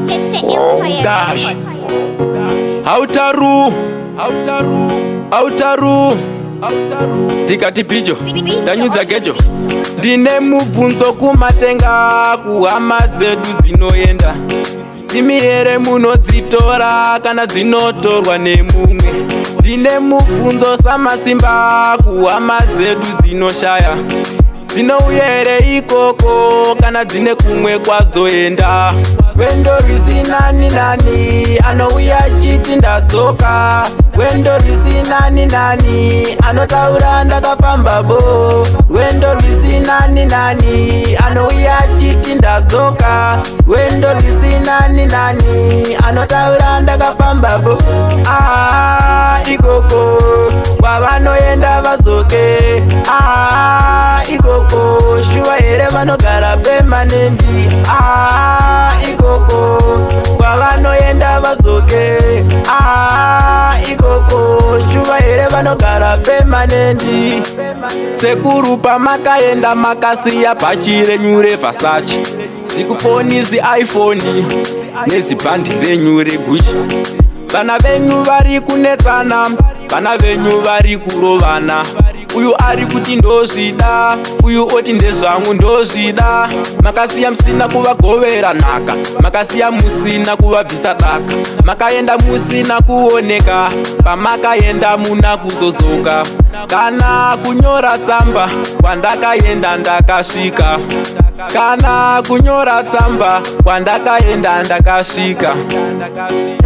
Oh gosh. Autaru tikati picho tanyudza gejo. Ndine mubvunzo kumatenga kuhama dzedu dzinoenda. Imi here munodzitora kana dzinotorwa nemumwe? Ndine mubvunzo samasimba kuhama dzedu dzinoshaya. Dzinouya here ikoko kana dzine kumwe kwadzoenda? Wendo risinani nani anouya chiti ndadzoka. Wendo risinani nani anotaura ndakafamba bo. Wendo risinani nani anouya chiti ndadzoka. Wendo risinani nani anotaura ndakafamba bo. Ikoko kwavanoenda vazoke. Ikoko shuwa here vanogara pemanendi. Ikoko kwavanoenda vadzoke. Ikoko shuva here vanogara pemanendi. Sekuru pamakaenda makasiya bhachi renyu reVersace, zikufoni ziiPhone nezibhandi renyu reGucci. Vana venyu vari kunetsana, vana venyu vari kurovana. Uyu ari kuti ndozvida, uyu oti ndezvangu ndozvida. Makasiya musina kuvagovera nhaka, makasiya musina kuvabvisa daka. Makaenda musina kuoneka, pamakaenda muna kuzodzoka. Kana kunyora tsamba kwandakaenda ndakasvika. Kana kunyora tsamba kwandakaenda ndakasvika.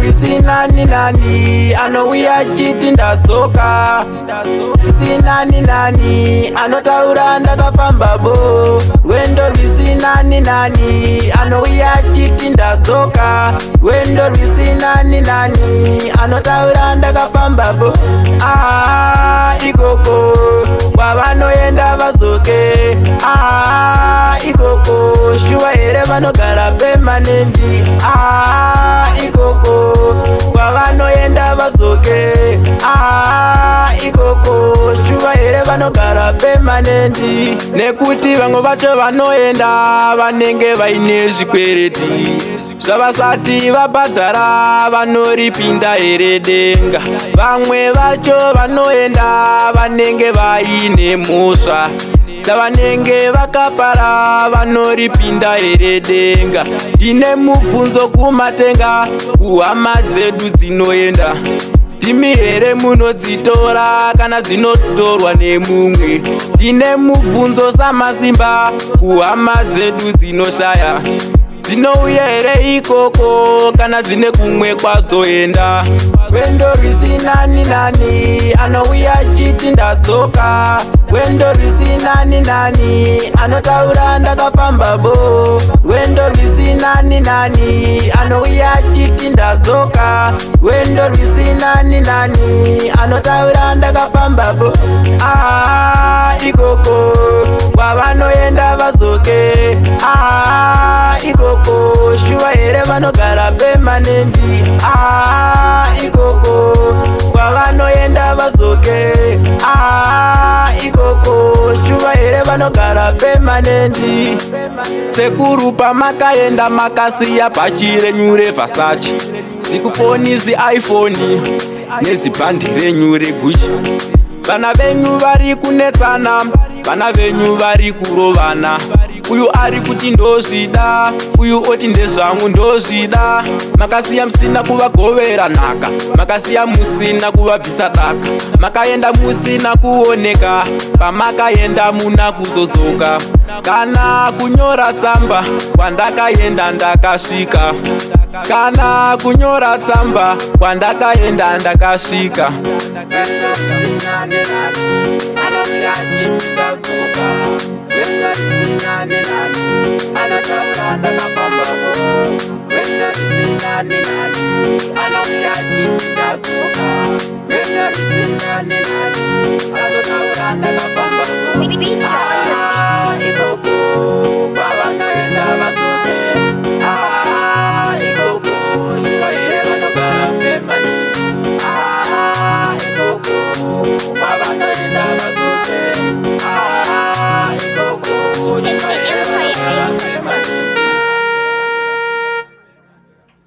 Risinani nani anouya chiti ndadzoka. Risinani nani anotaura ndakafamba bo. Wendo risinani nani anouya chiti ndadzoka. Wendo risinani nani anotaura ndakafamba bo. Ikoko kwavanoenda vazoke. Ikoko shuwa here vanogara pemanendi. Ikoko kwavanoenda vadzoke. Ikoko shuva here vanogara pemanendi. Nekuti vamwe vacho vanoenda vanenge vaine zvikwereti zvavasati vabhadhara, vanoripinda here denga. Vamwe vacho vanoenda vanenge vaine mhosva dzavanenge vakapara, vanoripinda here denga. Ndine mubvunzo kumatenga kuhama dzedu dzinoenda. Ndimi here munodzitora kana dzinotorwa nemumwe? Ndine mubvunzo samasimba kuhama dzedu dzinoshaya. Dzinouya here ikoko kana dzine kumwe kwadzoenda? Wendo risinani nani anouya chiti ndadzoka. Wendo risinani nani anotaura ndakafamba bo. Wendo risinani nani anouya chiti ndadzoka. Wendo risinani nani anotaura ndakafamba bo. Ikoko kwavanoenda vazoke. Ikoko shuva here vanogara pemanendi. Ikoko kwavanoenda vadzoke. Ikoko shuva here vanogara pemanendi. Sekuru pamakaenda makasiya bhachi renyu reVersace, zikufoni ziiPhone nezibhandi renyu reGucci. Vana venyu vari kunetsana, vana venyu vari kurovana. Uyu ari kuti ndozvida, uyu oti ndezvangu ndozvida. Makasiya musina kuvagovera nhaka, makasiya musina kuvabvisa daka. Makaenda musina kuoneka, pamakaenda muna kuzodzoka. Kana kunyora tsamba kwandakaenda ndakasvika. Kana kunyora tsamba kwandakaenda ndakasvika. Anataura ndakafamba